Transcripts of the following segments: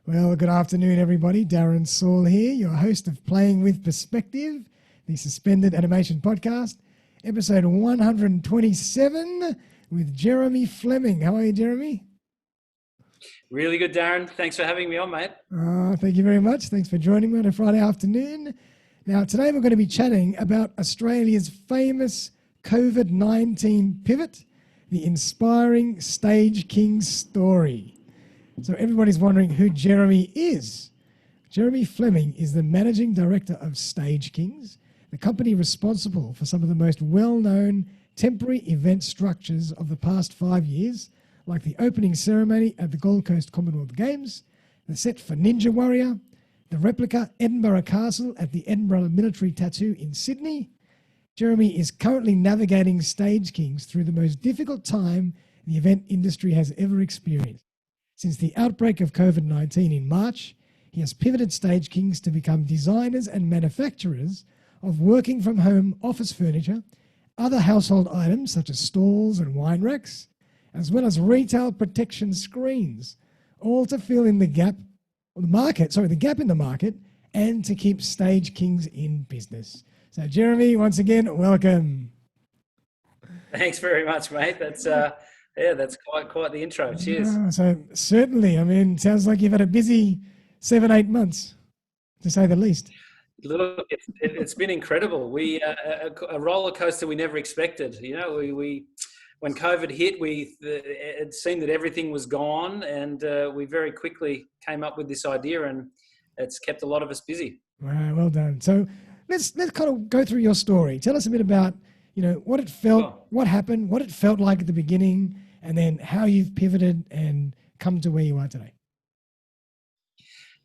Well, good afternoon, everybody. Darren Saul here, your host of Playing with Perspective, the Suspended Animation Podcast, episode 127 with Jeremy Fleming. How are you, Jeremy? Really good, Darren. Thanks for having me on, mate. Thank you very much. Thanks for joining me on a Friday afternoon. Now, today we're going to be chatting about Australia's famous COVID-19 pivot, the inspiring Stagekings story. So everybody's wondering who Jeremy is. Jeremy Fleming is the managing director of Stagekings, the company responsible for some of the most well-known temporary event structures of the past 5 years, like the opening ceremony at the Gold Coast Commonwealth Games, the set for Ninja Warrior, the replica Edinburgh Castle at the Edinburgh Military Tattoo in Sydney. Jeremy is currently navigating Stagekings through the most difficult time the event industry has ever experienced. Since the outbreak of COVID-19 in March, he has pivoted Stagekings to become designers and manufacturers of working from home office furniture, other household items such as stalls and wine racks, as well as retail protection screens, all to fill in the gap in the market and to keep Stagekings in business. So Jeremy, once again, welcome. Thanks very much, mate. That's quite the intro. Cheers. So certainly, I mean, sounds like you've had a busy 7-8 months, to say the least. Look, it's been incredible. We a roller coaster we never expected. You know, we when COVID hit, it seemed that everything was gone, and we very quickly came up with this idea, and it's kept a lot of us busy. Wow, well done. So let's kind of go through your story. Tell us a bit about, what it felt, what happened, what it felt like at the beginning, and then how you've pivoted and come to where you are today.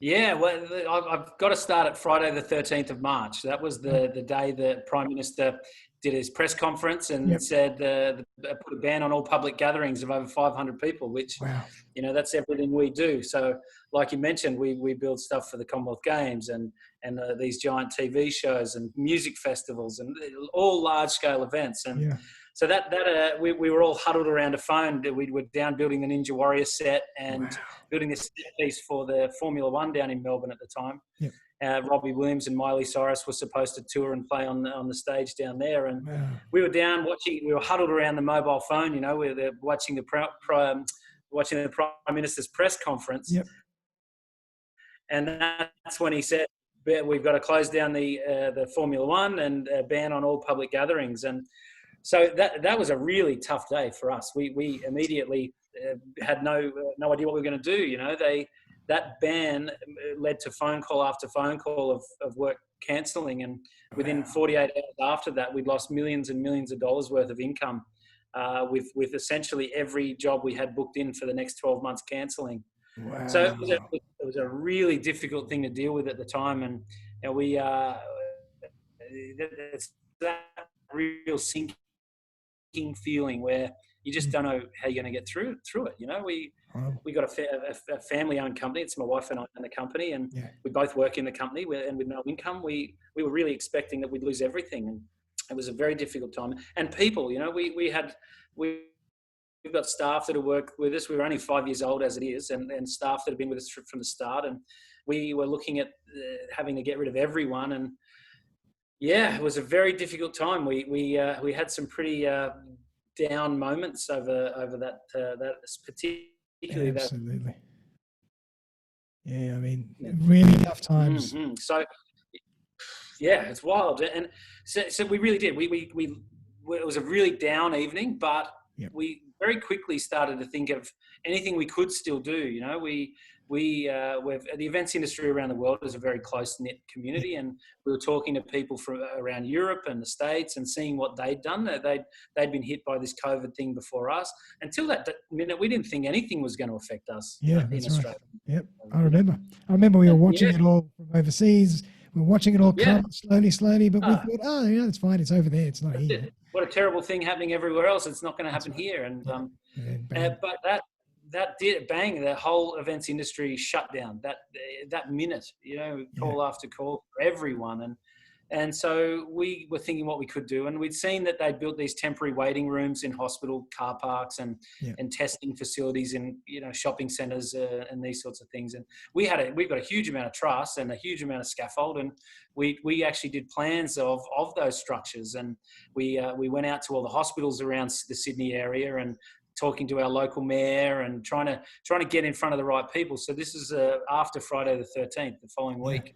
Yeah, well, I've got to start at Friday the 13th of March. That was the day the Prime Minister did his press conference and said put a ban on all public gatherings of over 500 people, which, that's everything we do. So like you mentioned, we build stuff for the Commonwealth Games and these giant TV shows and music festivals and all large-scale events. And so that we were all huddled around a phone. We were down building the Ninja Warrior set and building this set piece for the Formula One down in Melbourne at the time. Robbie Williams and Miley Cyrus were supposed to tour and play on the stage down there, and we were down watching. We were huddled around the mobile phone. We were watching the Prime Minister's press conference, and that's when he said, "We've got to close down the Formula One and ban on all public gatherings." And so that was a really tough day for us. We immediately had no idea what we were going to do. That ban led to phone call after phone call of work cancelling, and within 48 hours after that, we'd lost millions and millions of dollars worth of income with essentially every job we had booked in for the next 12 months cancelling. Wow. So it was a really difficult thing to deal with at the time, and it's that real sinking feeling where you just don't know how you're going to get through it. We got a family-owned company. It's my wife and I own the company, and we both work in the company. And with no income, we were really expecting that we'd lose everything, and it was a very difficult time. And people, we've got staff that have worked with us. We were only 5 years old as it is, and staff that have been with us from the start. And we were looking at having to get rid of everyone. And it was a very difficult time. We had some pretty down moments over that particularly. Absolutely. Yeah, I mean, really tough times. Mm-hmm. So, it's wild, and so we really did. It was a really down evening, but we very quickly started to think of anything we could still do. The events industry around the world is a very close-knit community, and we were talking to people from around Europe and the States and seeing what they'd done. They'd been hit by this COVID thing before us. Until that minute, we didn't think anything was going to affect us in Australia. Right. Yep, I remember we were watching it all from overseas. We were watching it all come slowly, but we thought, it's fine. It's over there. It's not here. What a terrible thing happening everywhere else. It's not going to happen here. And but that did bang. The whole events industry shut down that minute. Call after call for everyone, And so we were thinking what we could do. And we'd seen that they'd built these temporary waiting rooms in hospital car parks and testing facilities in, shopping centres and these sorts of things. And we've got a huge amount of trust and a huge amount of scaffold. And we actually did plans of those structures. And we went out to all the hospitals around the Sydney area and talking to our local mayor and trying to get in front of the right people. So this is after Friday the 13th, the following week.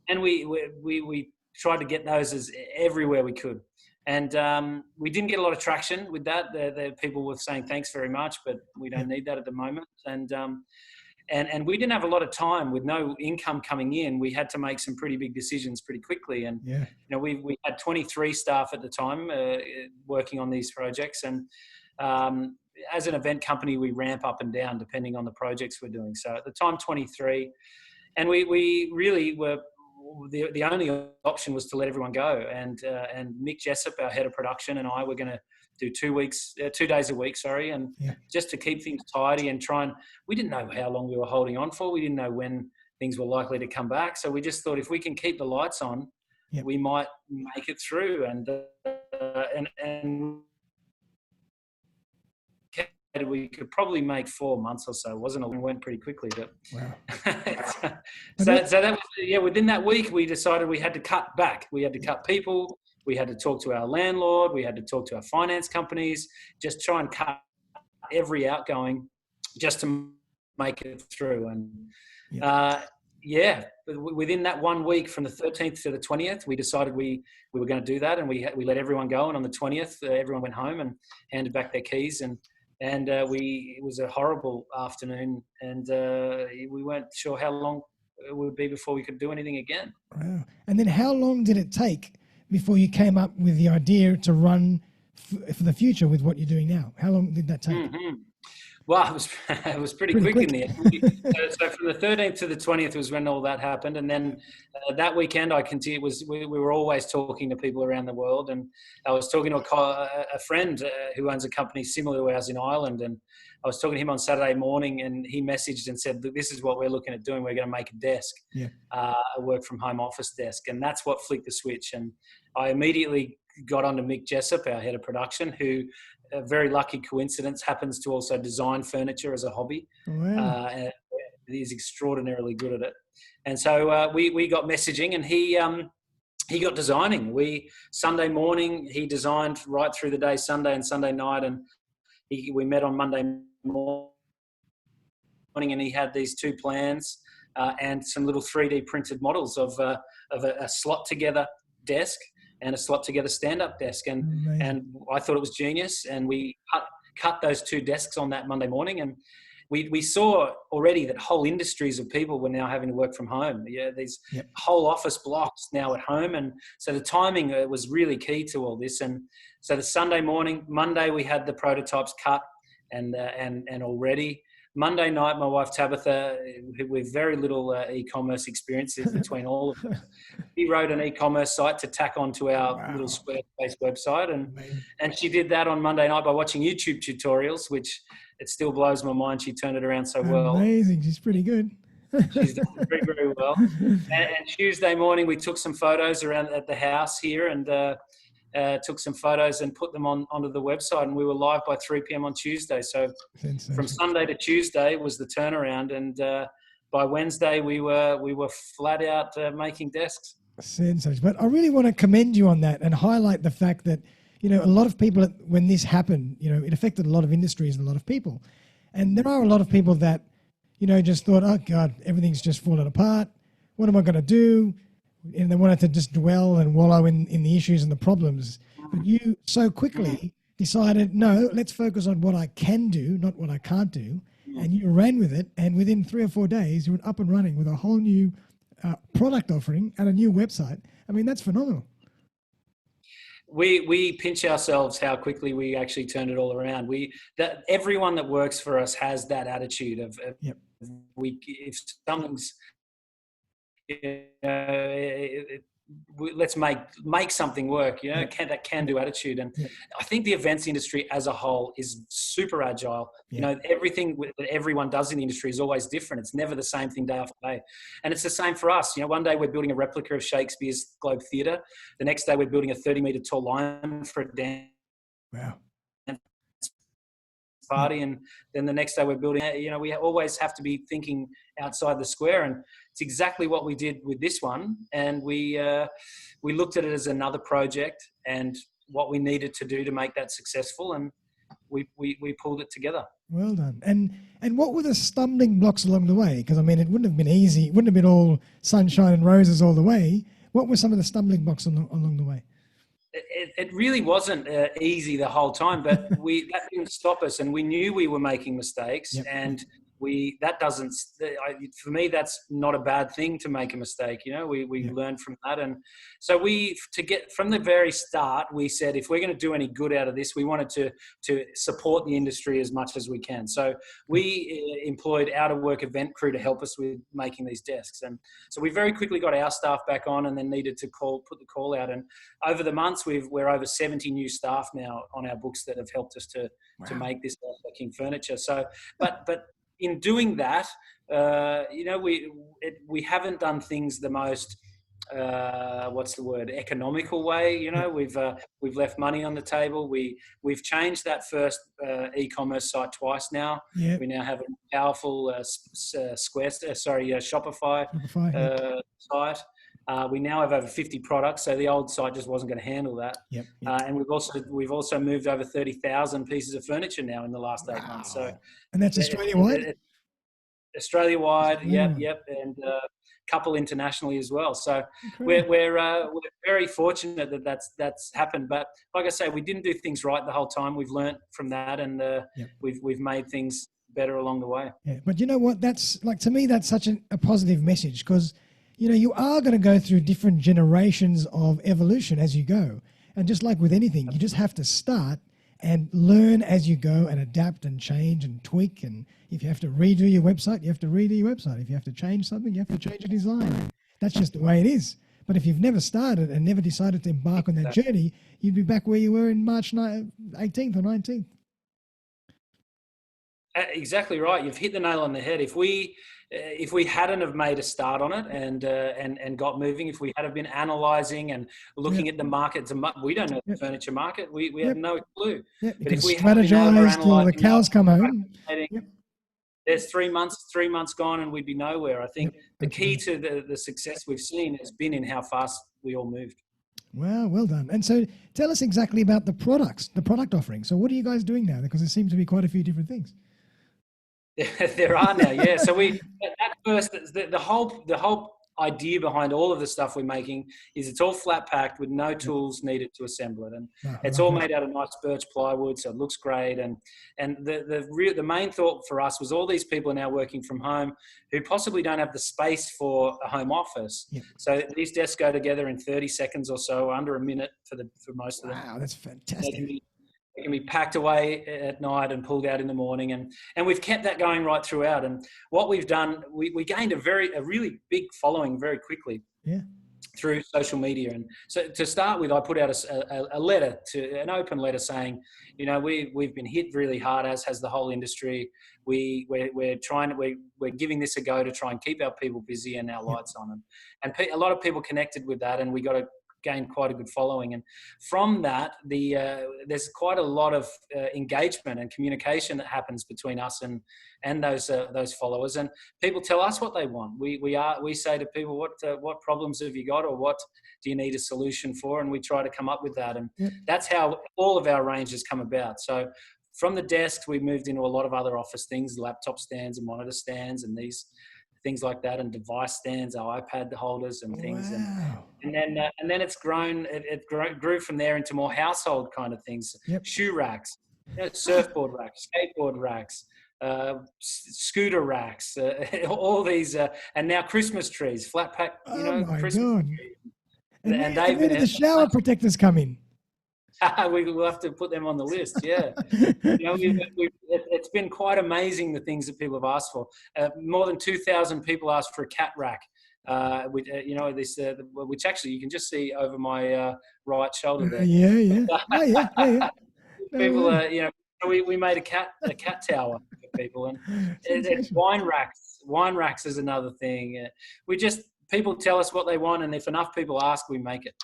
And we tried to get those as everywhere we could. And we didn't get a lot of traction with that. The people were saying, thanks very much, but we don't need that at the moment. And we didn't have a lot of time with no income coming in. We had to make some pretty big decisions pretty quickly. And, we had 23 staff at the time working on these projects. And as an event company, we ramp up and down depending on the projects we're doing. So at the time, 23. And we really were, the only option was to let everyone go. And Mick Jessup, our head of production, and I were going to do 2 days a week, and just to keep things tidy and we didn't know how long we were holding on for. We didn't know when things were likely to come back. So we just thought if we can keep the lights on, we might make it through. And we could probably make 4 months or so. It went pretty quickly, but wow. so that was, within that week, we decided we had to cut back. We had to cut people. We had to talk to our landlord. We had to talk to our finance companies, just try and cut every outgoing just to make it through. And within that 1 week from the 13th to the 20th, we decided we were going to do that. And we let everyone go. And on the 20th, everyone went home and handed back their keys. And it was a horrible afternoon, and we weren't sure how long it would be before we could do anything again. Wow. And then how long did it take before you came up with the idea to run for the future with what you're doing now? How long did that take? Mm-hmm. Well, it was pretty quick in the end. So from the 13th to the 20th was when all that happened. And then that weekend I continued, we were always talking to people around the world. And I was talking to a friend who owns a company similar to ours in Ireland. And I was talking to him on Saturday morning, and he messaged and said, this is what we're looking at doing. We're going to make a desk, a work from home office desk. And that's what flicked the switch. And I immediately got onto Mick Jessup, our head of production, who, a very lucky coincidence, happens to also design furniture as a hobby. Wow. And he's extraordinarily good at it. And so we got messaging, and he got designing. Sunday morning, he designed right through the day, Sunday and Sunday night, and we met on Monday morning, and he had these 2 plans and some little 3D printed models of a slot together desk and a slot together stand-up desk. And I thought it was genius. And we cut those 2 desks on that Monday morning. And we saw already that whole industries of people were now having to work from home. These whole office blocks now at home. And so the timing was really key to all this. And so the Sunday morning, Monday, we had the prototypes cut and already. Monday night, my wife Tabitha, with very little e-commerce experiences between all of us, she wrote an e-commerce site to tack onto our little Squarespace website. And she did that on Monday night by watching YouTube tutorials, which it still blows my mind. She turned it around so well. Amazing. She's pretty good. She's done very, very well. And Tuesday morning, we took some photos around at the house here and took some photos and put them onto the website, and we were live by 3 p.m. on Tuesday. So from Sunday to Tuesday was the turnaround, and by Wednesday we were flat out making desks. Sensational. But I really want to commend you on that and highlight the fact that, a lot of people, when this happened, it affected a lot of industries and a lot of people. And there are a lot of people that, just thought, oh God, everything's just fallen apart. What am I going to do? And they wanted to just dwell and wallow in the issues and the problems. But you so quickly decided, no, let's focus on what I can do, not what I can't do. And you ran with it. And within 3 or 4 days, you were up and running with a whole new product offering and a new website. I mean, that's phenomenal. We pinch ourselves how quickly we actually turned it all around. That everyone that works for us has that attitude of if something's let's make something work, that can-do attitude. And I think the events industry as a whole is super agile. Everything that everyone does in the industry is always different. It's never the same thing day after day. And it's the same for us. One day we're building a replica of Shakespeare's Globe Theatre. The next day we're building a 30-metre tall lion for a dance party. And then the next day we're building, we always have to be thinking outside the square. And it's exactly what we did with this one. And we looked at it as another project and what we needed to do to make that successful. And we pulled it together. Well done. And what were the stumbling blocks along the way? Because, I mean, it wouldn't have been easy. It wouldn't have been all sunshine and roses all the way. What were some of the stumbling blocks along the way? It really wasn't easy the whole time, but that didn't stop us, and we knew we were making mistakes, and for me, that's not a bad thing to make a mistake. We learned from that. And so from the very start, we said, if we're going to do any good out of this, we wanted to support the industry as much as we can. So we employed out-of-work event crew to help us with making these desks. And so we very quickly got our staff back on, and then needed to put the call out. And over the months, we're over 70 new staff now on our books that have helped us to make this King furniture. So, but in doing that, we haven't done things the most economical way. We've left money on the table. We've changed that first e-commerce site twice now. We now have a powerful Shopify site. We now have over 50 products, so the old site just wasn't going to handle that. And we've also moved over 30,000 pieces of furniture now in the last 8 months. So, and that's Australia-wide? Australia-wide, yep, and a couple internationally as well. So we're very fortunate that that's happened. But like I say, we didn't do things right the whole time. We've learnt from that, and we've made things better along the way. Yeah, but you know what? That's to me, that's such a positive message, because you are going to go through different generations of evolution as you go. And just like with anything, you just have to start and learn as you go and adapt and change and tweak. And if you have to redo your website, you have to redo your website. If you have to change something, you have to change a design. That's just the way it is. But if you've never started and never decided to embark on that journey, you'd be back where you were in March 18th or 19th. Exactly right. You've hit the nail on the head. If we hadn't have made a start on it and got moving, if we had have been analysing and looking at the market, we don't know the furniture market. We have no clue. But if we strategise till the cows come home, there's 3 months gone, and we'd be nowhere. I think the key to the success we've seen has been in how fast we all moved. Wow, well done. And so tell us exactly about the product offering. So what are you guys doing now? Because there seem to be quite a few different things. There are now, yeah. So the whole idea behind all of the stuff we're making is it's all flat packed with no tools needed to assemble it, and it's all made out of nice birch plywood, so it looks great. And the main thought for us was all these people are now working from home who possibly don't have the space for a home office. So these desks go together in 30 seconds or so, under a minute for most of them. Wow, that's fantastic. It can be packed away at night and pulled out in the morning, and we've kept that going right throughout. And what we've done, we gained a really big following very quickly through social media. And so to start with, I put out an open letter saying, we've been hit really hard, as has the whole industry. We're giving this a go to try and keep our people busy and our lights on. And a lot of people connected with that, and we got gained quite a good following. And from that, there's quite a lot of engagement and communication that happens between us and those followers. And people tell us what they want. We say to people, what problems have you got, or what do you need a solution for? And we try to come up with that. And that's how all of our ranges come about. So from the desks, we moved into a lot of other office things, laptop stands and monitor stands and things like that, and device stands, our iPad holders and things. Wow. And then it's grown. It grew from there into more household kind of things. Shoe racks, surfboard racks, skateboard racks, scooter racks, all these, and now Christmas trees, flat pack. Christmas trees. And where did the shower protectors come in? We will have to put them on the list. Yeah, it's been quite amazing the things that people have asked for. More than 2,000 people asked for a cat rack which actually you can just see over my right shoulder there. Yeah. Oh, yeah. No People way. are, we made a cat tower for people, and it's Sensational. wine racks is another thing. People tell us what they want, and if enough people ask, we make it.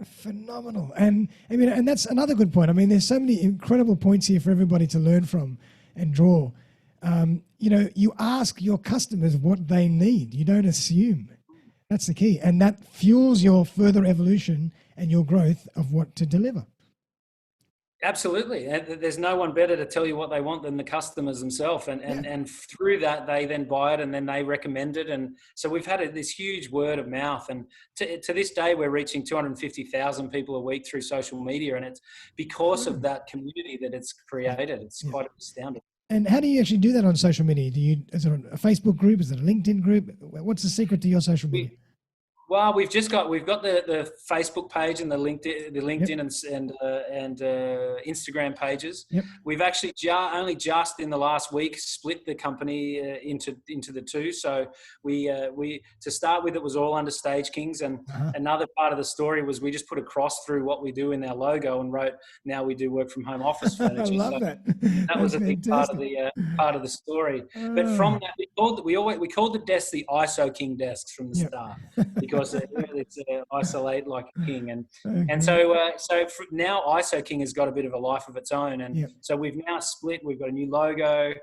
Phenomenal. And and that's another good point. I mean, there's so many incredible points here for everybody to learn from and draw. You ask your customers what they need. You don't assume. That's the key. And that fuels your further evolution and your growth of what to deliver. Absolutely. There's no one better to tell you what they want than the customers themselves. And through that, they then buy it and then they recommend it. And so we've had this huge word of mouth. And to this day, we're reaching 250,000 people a week through social media. And it's because of that community that it's created. It's quite astounding. And how do you actually do that on social media? Is it a Facebook group? Is it a LinkedIn group? What's the secret to your social media? Well, we've got the Facebook page and the LinkedIn and Instagram pages. Yep. We've actually only just in the last week split the company into the two. So we to start with, it was all under Stagekings, and another part of the story was we just put a cross through what we do in our logo and wrote, "Now we do work from home office furniture." I love that. That was a big part of the story. But from that, we called the desks the ISO King desks from the start, because it's isolate like a king, and so now ISO King has got a bit of a life of its own, and so we've now split. We've got a new logo,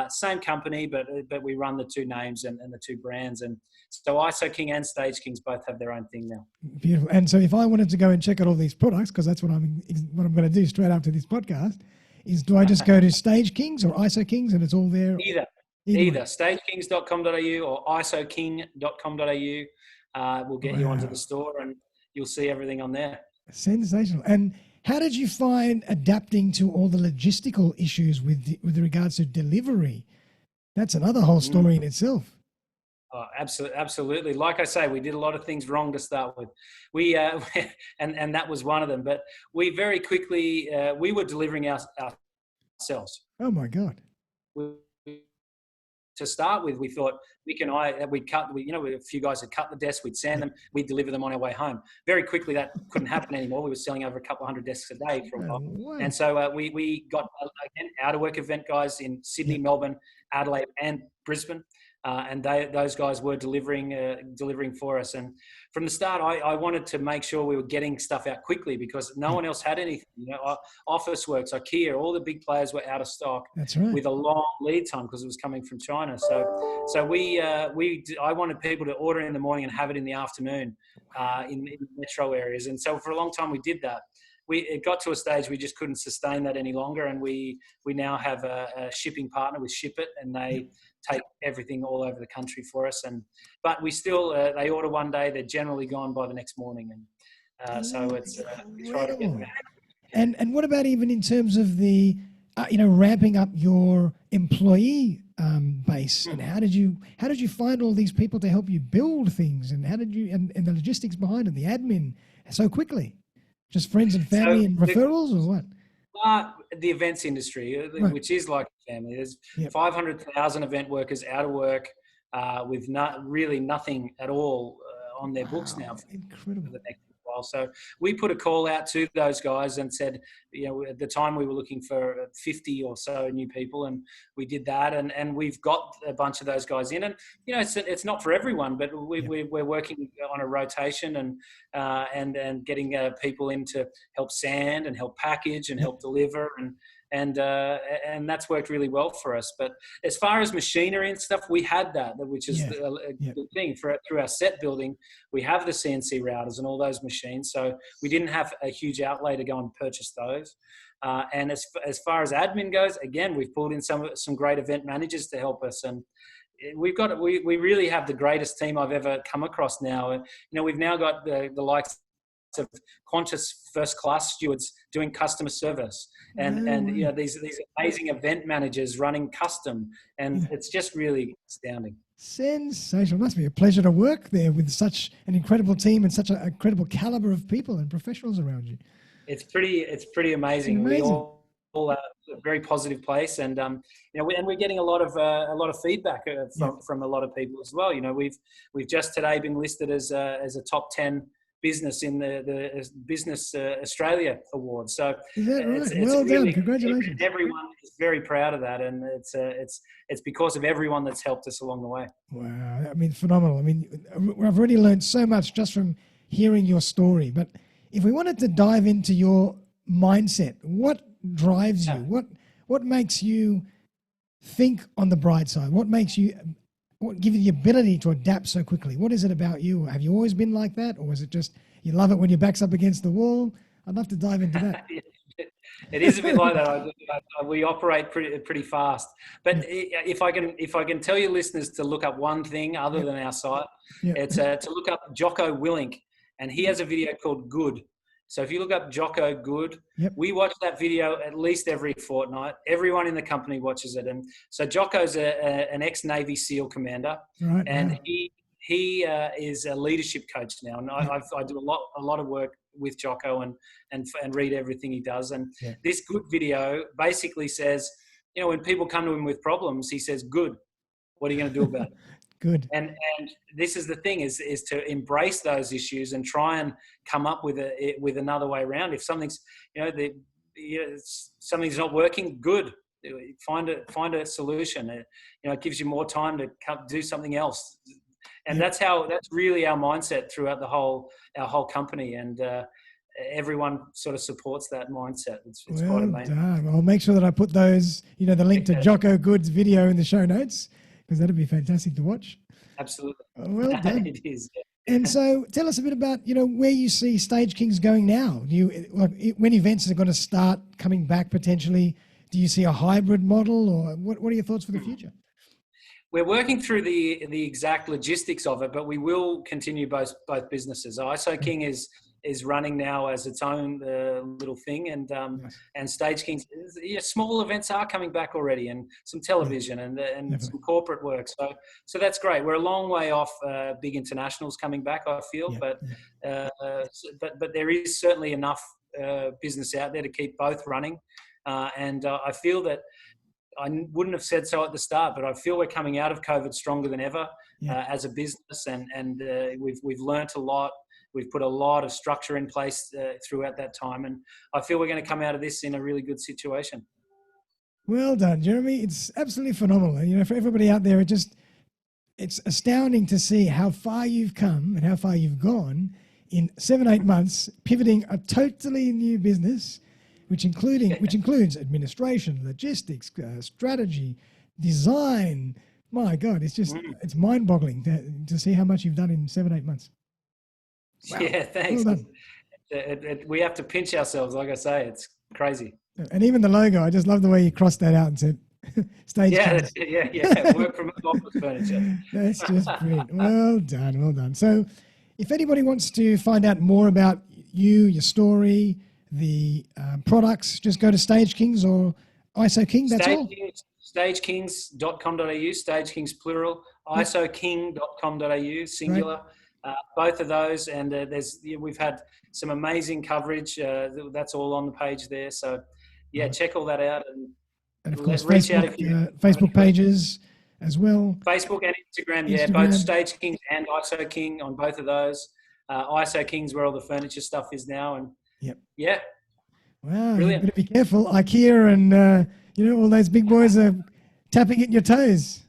same company, but we run the two names and the two brands, and so ISO King and Stagekings both have their own thing now. Beautiful. And so if I wanted to go and check out all these products, because that's what I'm going to do straight after this podcast, do I just go to Stagekings or ISO Kings and it's all there? Either stagekings.com.au or isoking.com.au. We'll get you onto the store and you'll see everything on there. Sensational. And how did you find adapting to all the logistical issues with regards to delivery? That's another whole story in itself. Oh, absolutely. Like I say, we did a lot of things wrong to start with. And that was one of them. But we very quickly, we were delivering ourselves. Oh my God. To start with, we thought a few guys had cut the desks, we'd sand them, we'd deliver them on our way home. Very quickly, that couldn't happen anymore. We were selling over a couple hundred desks a day for a while. Wow. And so we got, again, out-of-work event guys in Sydney, Melbourne, Adelaide, and Brisbane. And those guys were delivering for us. And from the start, I wanted to make sure we were getting stuff out quickly because no one else had anything. Officeworks, IKEA, all the big players were out of stock. That's right. With a long lead time because it was coming from China. So I wanted people to order in the morning and have it in the afternoon in metro areas. And so for a long time we did that. It got to a stage we just couldn't sustain that any longer, and we now have a shipping partner with Ship It, and they take everything all over the country for us. But we still they order one day, they're generally gone by the next morning, and so it's we try to get them out. And what about even in terms of the ramping up your employee base, and how did you find all these people to help you build things, and how did you and the logistics behind it, the admin so quickly? Just friends and family and referrals, or what? The events industry, which is like a family. There's 500,000 event workers out of work with really nothing at all on their books now. Incredible. For the next while. So we put a call out to those guys and said, at the time we were looking for 50 or so new people, and we did that, and we've got a bunch of those guys in, and it's not for everyone, but we're working on a rotation and getting people in to help sand and help package and help deliver, and that's worked really well for us. But as far as machinery and stuff, we had that, which is a good thing. Through our set building, we have the CNC routers and all those machines, so we didn't have a huge outlay to go and purchase those. And as far as admin goes, again, we've pulled in some great event managers to help us, and we really have the greatest team I've ever come across now. We've now got the likes of Qantas first class stewards doing customer service, and these amazing event managers running custom, and it's just really astounding. Sensational. Must be a pleasure to work there with such an incredible team and such an incredible caliber of people and professionals around you. It's pretty amazing. We all very positive place, and and we're getting a lot of feedback from a lot of people as well. We've just today been listed as a top 10 business in the Business Australia Awards. So is that right? It's well really, done, congratulations. Everyone is very proud of that, and it's because of everyone that's helped us along the way. Wow, I mean, phenomenal. I mean, I've already learned so much just from hearing your story. But if we wanted to dive into your mindset, what drives you? What makes you think on the bright side? What makes you, what gives you the ability to adapt so quickly? What is it about you? Have you always been like that, or is it just you love it when your back's up against the wall? I'd love to dive into that. It is a bit like that. We operate pretty fast. But if I can tell your listeners to look up one thing other than our site, it's to look up Jocko Willink, and he has a video called Good. So if you look up Jocko Good, we watch that video at least every fortnight. Everyone in the company watches it. And so Jocko's an ex-Navy SEAL commander, and he is a leadership coach now. And I do a lot of work with Jocko and read everything he does. And this Good video basically says, when people come to him with problems, he says, good, what are you going to do about it? Good. And this is the thing is to embrace those issues and try and come up with another way around. If something's, something's not working, good. Find a solution. It gives you more time to do something else. And that's really our mindset throughout our whole company. And everyone sort of supports that mindset. It's quite amazing. I'll make sure that I put those, the link to Jocko Good's video in the show notes, because that'd be fantastic to watch. Absolutely. Well done. It is. And so tell us a bit about, where you see Stagekings going now. When events are going to start coming back potentially, do you see a hybrid model, or what are your thoughts for the future? We're working through the exact logistics of it, but we will continue both businesses. ISO King is running now as its own little thing, and Stagekings, small events are coming back already, and some television and some corporate work. So that's great. We're a long way off big internationals coming back, I feel, but there is certainly enough business out there to keep both running, and I feel that. I wouldn't have said so at the start, but I feel we're coming out of COVID stronger than ever as a business, and we've learnt a lot. We've put a lot of structure in place throughout that time, and I feel we're going to come out of this in a really good situation. Well done, Jeremy. It's absolutely phenomenal. For everybody out there, it's astounding to see how far you've come and how far you've gone in 7-8 months, pivoting a totally new business, which includes administration, logistics, strategy, design. My God, it's mind-boggling to see how much you've done in 7-8 months. Wow. Yeah, thanks. Well done. We have to pinch ourselves, like I say. It's crazy. And even the logo, I just love the way you crossed that out and said Stagekings. Yeah. Work from office furniture. That's just brilliant. Well done. So if anybody wants to find out more about you, your story, the products, just go to Stagekings or ISO King, that's all? Stagekings.com.au, Stagekings plural, isoking.com.au, singular. Both of those, and we've had some amazing coverage. That's all on the page there. So, check all that out, and of course Facebook pages as well. Facebook and Instagram, both Stagekings and ISO King on both of those. ISO King's where all the furniture stuff is now, and wow, brilliant. You've got to be careful. IKEA and all those big boys are tapping at your toes.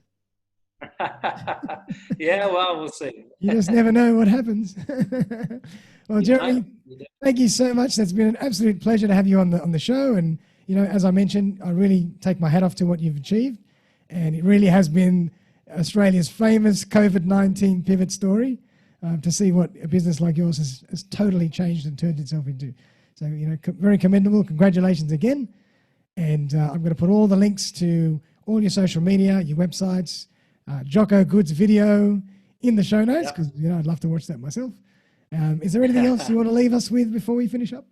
Well, we'll see. You just never know what happens. Well, Jeremy, thank you so much. That's been an absolute pleasure to have you on the show. And as I mentioned, I really take my hat off to what you've achieved, and it really has been Australia's famous COVID-19 pivot story. To see what a business like yours has totally changed and turned itself into. So, very commendable. Congratulations again. And I'm going to put all the links to all your social media, your websites, Jocko Good's video in the show notes, because I'd love to watch that myself. Is there anything else you want to leave us with before we finish up?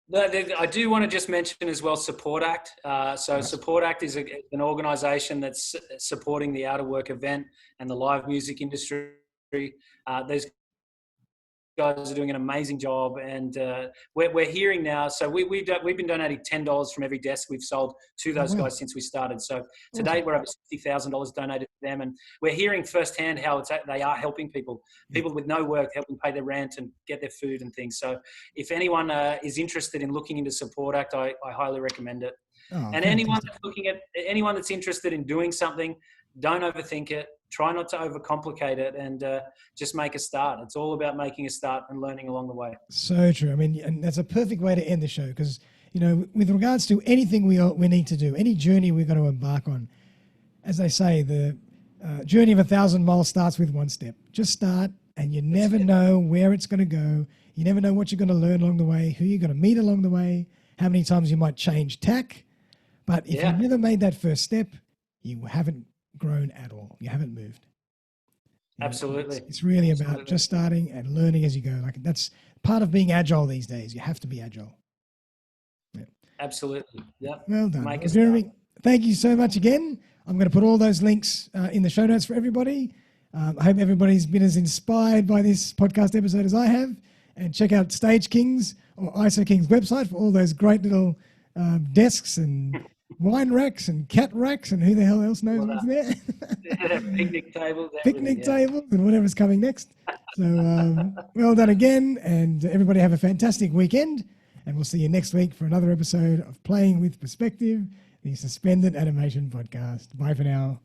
No, I do want to just mention as well Support Act. Support Act is an organisation that's supporting the out of work event and the live music industry. There's guys are doing an amazing job, and we're hearing now. So we've been donating $10 from every desk we've sold to those guys since we started. So to date, we're over $60,000 donated to them, and we're hearing firsthand how they are helping people with no work, helping pay their rent and get their food and things. So if anyone is interested in looking into Support Act, I highly recommend it. And anyone that's interested in doing something, don't overthink it. Try not to overcomplicate it, and just make a start. It's all about making a start and learning along the way. So true. I mean, and that's a perfect way to end the show, because, with regards to anything we need to do, any journey we're going to embark on, as they say, the journey of 1,000 miles starts with one step. Just start, and you never know where it's going to go. You never know what you're going to learn along the way, who you're going to meet along the way, how many times you might change tack. But if you've never made that first step, you haven't grown at all. You haven't moved. Absolutely. It's really about just starting and learning as you go. Like, that's part of being agile these days. You have to be agile. Yeah. Absolutely. Yeah. Well done. Well, Jeremy, thank you so much again. I'm going to put all those links in the show notes for everybody. I hope everybody's been as inspired by this podcast episode as I have. And check out Stagekings or ISO Kings website for all those great little desks and wine racks and cat racks and who the hell else knows what's there. Picnic tables. Picnic tables and whatever's coming next. So well done again, and everybody have a fantastic weekend, and we'll see you next week for another episode of Playing with Perspective, the Suspended Animation Podcast. Bye for now.